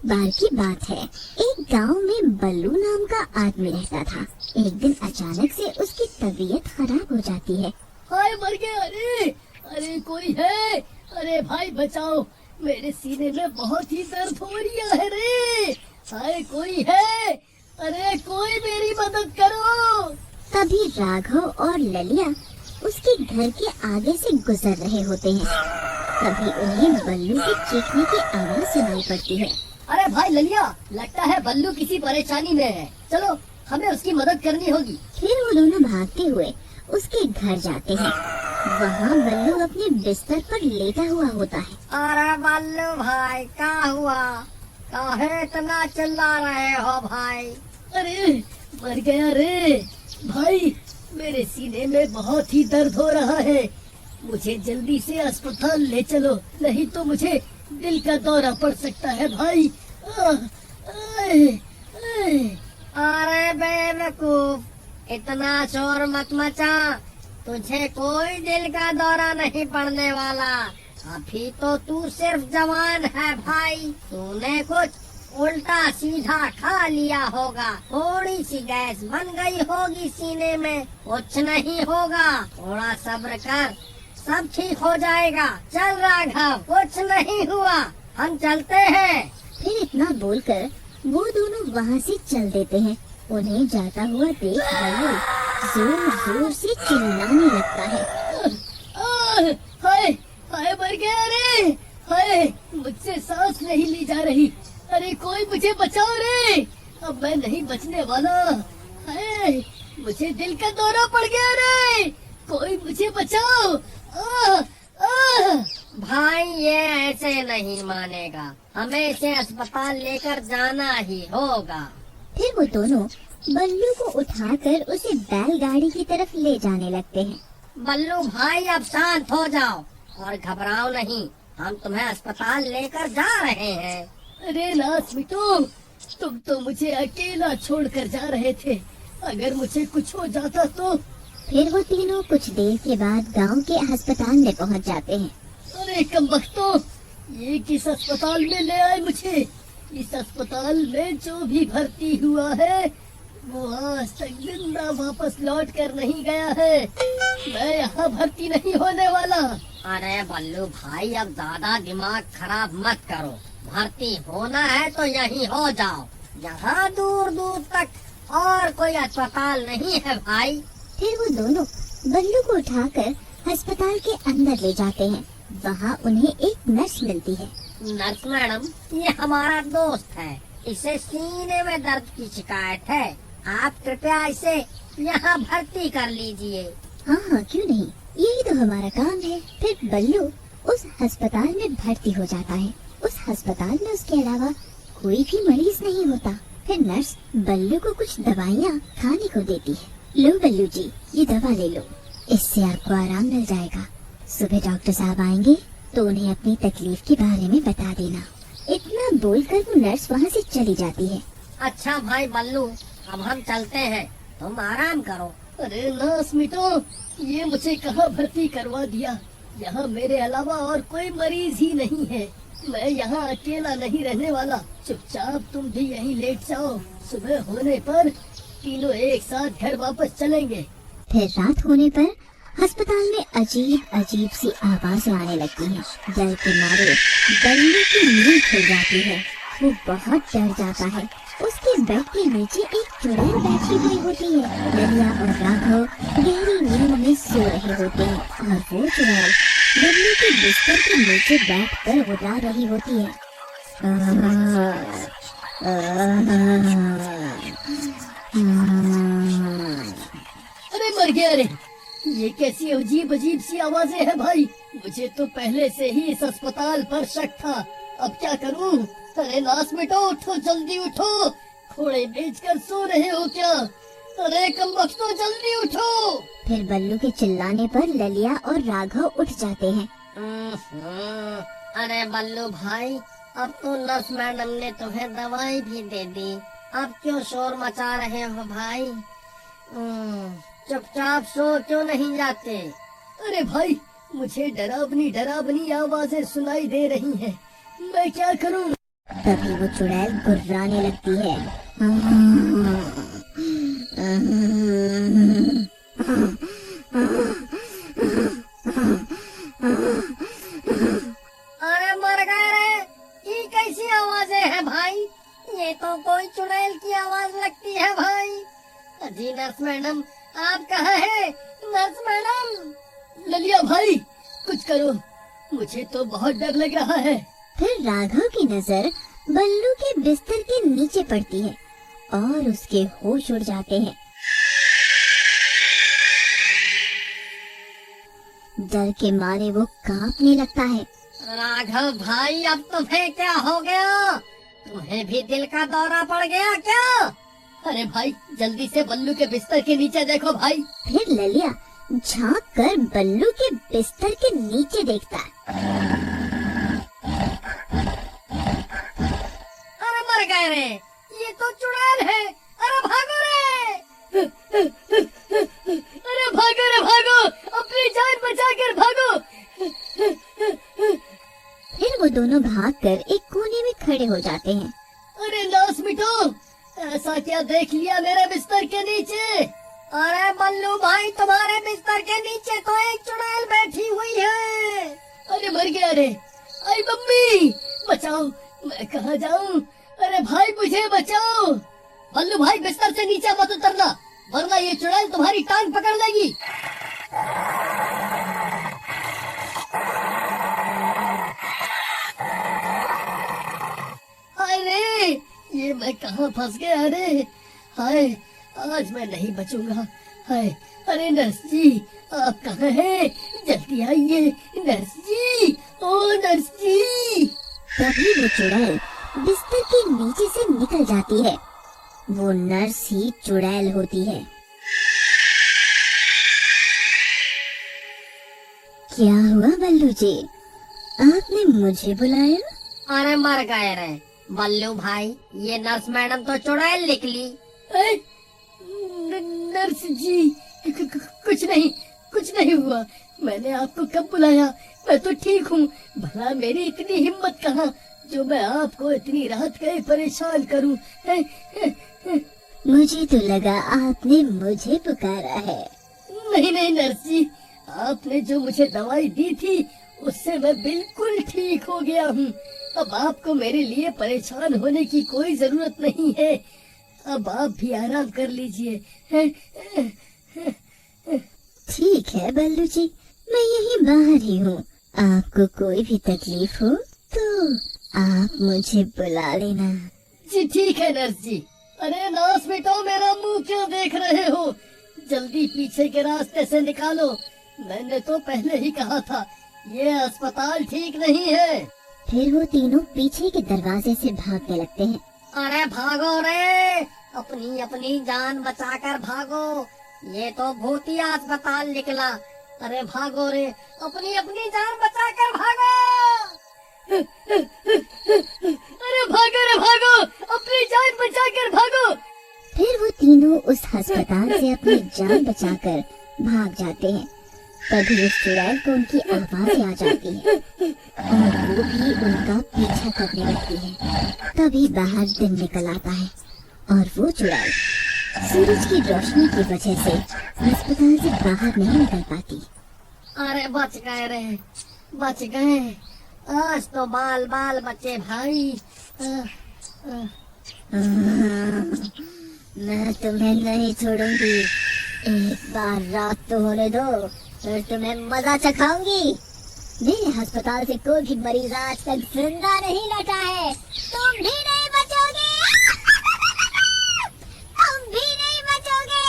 बार की बात है, एक गांव में बल्लू नाम का आदमी रहता था। एक दिन अचानक से उसकी तबीयत खराब हो जाती है। हाय मर गया। अरे अरे कोई है? अरे भाई बचाओ, मेरे सीने में बहुत ही दर्द हो रही है रे। हाय कोई है? अरे कोई मेरी मदद करो। तभी राघव और ललिया उसके घर के आगे से गुजर रहे होते हैं। तभी उन्हें बल्लू के चीखने की आवाज सुनाई पड़ती है। अरे भाई ललिया, लगता है बल्लू किसी परेशानी में है। चलो हमें उसकी मदद करनी होगी। फिर वो दोनों भागते हुए उसके घर जाते हैं। वहाँ बल्लू अपने बिस्तर पर लेटा हुआ होता है। अरे बल्लू भाई, क्या हुआ? काहे इतना चिल्ला रहे हो भाई? अरे मर गया रे भाई, मेरे सीने में बहुत ही दर्द हो रहा है। मुझे जल्दी से अस्पताल ले चलो, नहीं तो मुझे दिल का दौरा पड़ सकता है भाई। अरे बेवकूफ, इतना शोर मत मचा। तुझे कोई दिल का दौरा नहीं पड़ने वाला। अभी तो तू सिर्फ जवान है भाई। तूने कुछ उल्टा सीधा खा लिया होगा, थोड़ी सी गैस बन गई होगी सीने में। कुछ नहीं होगा, थोड़ा सब्र कर, सब ठीक हो जाएगा। चल राघव, कुछ नहीं हुआ, हम चलते हैं। फिर इतना बोलकर वो दोनों वहाँ से चल देते हैं। उन्हें जाता हुआ देख बल्लू जोर जोर से चिल्लाने लगता है। हाय हाय मर गया रे। हाय मुझसे सांस नहीं ली जा रही। अरे कोई मुझे बचाओ रे, अब मैं नहीं बचने वाला। हाय मुझे दिल का दौरा पड़ गया रे, कोई मुझे बचाओ। भाई ये ऐसे नहीं मानेगा, हमें इसे अस्पताल लेकर जाना ही होगा। फिर वो दोनों बल्लू को उठाकर उसे बैलगाड़ी की तरफ ले जाने लगते हैं। बल्लू भाई अब शांत हो जाओ और घबराओ नहीं, हम तुम्हें अस्पताल लेकर जा रहे हैं। अरे लाश मिटो, तुम तो मुझे अकेला छोड़कर जा रहे थे। अगर मुझे कुछ हो जाता तो। फिर वो तीनों कुछ देर के बाद गांव के अस्पताल में पहुंच जाते हैं। अरे कमबख्तों, ये किस अस्पताल में ले आए मुझे? इस अस्पताल में जो भी भर्ती हुआ है वो आज तक जिंदा वापस लौट कर नहीं गया है। मैं यहाँ भर्ती नहीं होने वाला। अरे बल्लू भाई, अब ज्यादा दिमाग खराब मत करो। भर्ती होना है तो यहीं हो जाओ, यहाँ दूर दूर तक और कोई अस्पताल नहीं है भाई। फिर वो दोनों बल्लू को उठाकर अस्पताल के अंदर ले जाते हैं। वहाँ उन्हें एक नर्स मिलती है। नर्स मैडम, ये हमारा दोस्त है, इसे सीने में दर्द की शिकायत है। आप कृपया इसे यहाँ भर्ती कर लीजिए। हाँ हाँ क्यों नहीं, यही तो हमारा काम है। फिर बल्लू उस अस्पताल में भर्ती हो जाता है। उस अस्पताल में उसके अलावा कोई भी मरीज नहीं होता। फिर नर्स बल्लू को कुछ दवाइयाँ खाने को देती है। लो बल्लू जी, ये दवा ले लो, इससे आपको आराम मिल जाएगा। सुबह डॉक्टर साहब आएंगे तो उन्हें अपनी तकलीफ के बारे में बता देना। इतना बोलकर वो नर्स वहाँ से चली जाती है। अच्छा भाई बल्लू, अब हम चलते हैं, तुम आराम करो। अरे नर्स मिटो, ये मुझे कहाँ भर्ती करवा दिया? यहाँ मेरे अलावा और कोई मरीज ही नहीं है। मैं यहाँ अकेला नहीं रहने वाला। चुपचाप तुम भी यहीं लेट जाओ, सुबह होने पर तीनों एक साथ घर वापस चलेंगे। फिर रात होने पर अस्पताल में अजीब अजीब सी आवाज़ें आने लगती हैं। डर के मारे बल्लू की नींद खुल जाती है। वो बहुत डर जाता है। उसके बेड के नीचे एक चुड़ैल बैठी हुई होती है। ललिया और राघव गहरी नींद में सो रहे होते हैं और वो चुड़ैल बल्लू के बिस्तर के नीचे बैठकर उड़ा रही होती है। अरे मर गया रे, ये कैसी अजीब अजीब सी आवाजें हैं भाई? मुझे तो पहले से ही इस अस्पताल पर शक था, अब क्या करूं? अरे लाश मिटो, उठो जल्दी उठो, घोड़े बेचकर सो रहे हो क्या? अरे कमबख्तों जल्दी उठो। फिर बल्लू के चिल्लाने पर ललिया और राघव उठ जाते हैं। अरे बल्लू भाई, अब तो नर्स मैडम ने तुम्हें दवाई भी दे दी, अब क्यों शोर मचा रहे हो भाई? चुपचाप सो क्यों नहीं जाते? अरे भाई, मुझे डरावनी डरावनी आवाजें सुनाई दे रही हैं, मैं क्या करूं? तभी वो चुड़ैल गुर्राने लगती है। अरे मर गए रे, ये कैसी आवाजें हैं भाई? ये तो कोई चुड़ैल की आवाज लगती है भाई। जी नर्स मैडम, आप कहाँ हैं? Nurse madam. ललिया भाई, कुछ करो, मुझे तो बहुत डर लग रहा है। फिर राघव की नजर बल्लू के बिस्तर के नीचे पड़ती है और उसके होश उड़ जाते हैं। डर के मारे वो कांपने लगता है। राघव भाई, अब तुम्हें क्या हो गया? तुम्हें भी दिल का दौरा पड़ गया क्या? अरे भाई, जल्दी से बल्लू के बिस्तर के नीचे देखो भाई। फिर ललिया झांक कर बल्लू के बिस्तर के नीचे देखता है। अरे मर गए रे, ये तो चुड़ैल है। अरे भागो रे! अरे भागो रे भागो, अपनी जान बचाकर भागो। फिर वो दोनों भागकर एक कोने में खड़े हो जाते हैं। अरे लाश मिटो, ऐसा क्या देख लिया मेरे बिस्तर के नीचे? अरे बल्लू भाई, तुम्हारे बिस्तर के नीचे तो एक चुड़ैल बैठी हुई है। अरे मर गया रे। आई मम्मी, बचाओ, मैं कहाँ जाऊँ? अरे भाई, मुझे बचाओ। बल्लू भाई, बिस्तर से नीचे मत उतरना, वरना ये चुड़ैल तुम्हारी टांग पकड़ लेगी। हाय रे, ये मैं कहाँ फंस गया रे? हाय, आज मैं नहीं बचूंगा। हाय, अरे नर्स जी, आप कहाँ हैं? जल्दी आइए नर्स जी, ओ नर्स जी। तभी वो चुड़ैल बिस्तर के नीचे से निकल जाती है। वो नर्स ही चुड़ैल होती है। क्या हुआ बल्लू जी, आपने मुझे बुलाया? अरे मर गए रे बल्लू भाई, ये नर्स मैडम तो चुड़ैल निकली। नर्स जी, कुछ नहीं हुआ। मैंने आपको कब बुलाया? मैं तो ठीक हूँ। भला मेरी इतनी हिम्मत कहाँ जो मैं आपको इतनी रात गए परेशान करूँ। मुझे तो लगा आपने मुझे पुकारा है। नहीं नर्स जी, आपने जो मुझे दवाई दी थी उससे मैं बिल्कुल ठीक हो गया हूँ। अब आपको मेरे लिए परेशान होने की कोई जरूरत नहीं है। अब आप भी आराम कर लीजिए। ठीक है बल्लू जी, मैं यहीं बाहर ही हूँ। आपको कोई भी तकलीफ हो तो आप मुझे बुला लेना। जी ठीक है नर्स जी। अरे नर्स बेटो, मेरा मुंह क्यों देख रहे हो? जल्दी पीछे के रास्ते से निकालो। मैंने तो पहले ही कहा था, ये अस्पताल ठीक नहीं है। फिर वो तीनों पीछे के दरवाजे से भागने लगते हैं। अरे भागो रे, अपनी अपनी जान बचाकर भागो। ये तो भूतिया अस्पताल निकला। अरे भागो रे, अपनी अपनी जान बचाकर भागो। अरे भागो रे भागो, अपनी जान बचाकर भागो। फिर वो तीनों उस अस्पताल से अपनी जान बचाकर भाग जाते हैं। तभी उस चुड़ैल को उनकी आवाज़ें आ जाती है और वो भी उनका पीछा करने लगती है। तभी बाहर दिन निकल आता है और वो चुड़ैल सूरज की रोशनी की वजह से अस्पताल से बाहर नहीं निकल पाती। अरे बच गए रे, बच गए। आज तो बाल बाल बचे भाई। मैं तुम्हें नहीं छोड़ूंगी। एक बार रात तो होने दो, फिर तुम्हें मजा चखाऊंगी। मेरे अस्पताल से कोई भी मरीज आज तक जिंदा नहीं लौटा है। तुम भी नहीं बचोगे। तुम भी नहीं बचोगे।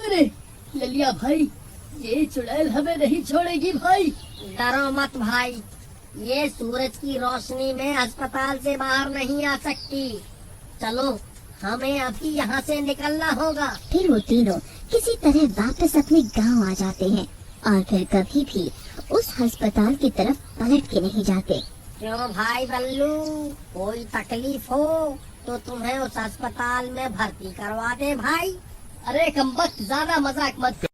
अरे ललिया भाई, ये चुड़ैल हमें नहीं छोड़ेगी भाई। डरो मत भाई, ये सूरज की रोशनी में अस्पताल से बाहर नहीं आ सकती। चलो, हमें अभी यहाँ से निकलना होगा। फिर वो तीनों किसी तरह वापस अपने गांव आ जाते हैं और फिर कभी भी उस अस्पताल की तरफ पलट के नहीं जाते। क्यों भाई बल्लू, कोई तकलीफ हो तो तुम्हें उस अस्पताल में भर्ती करवा दे भाई। अरे कमबख्त, ज्यादा मजाक मत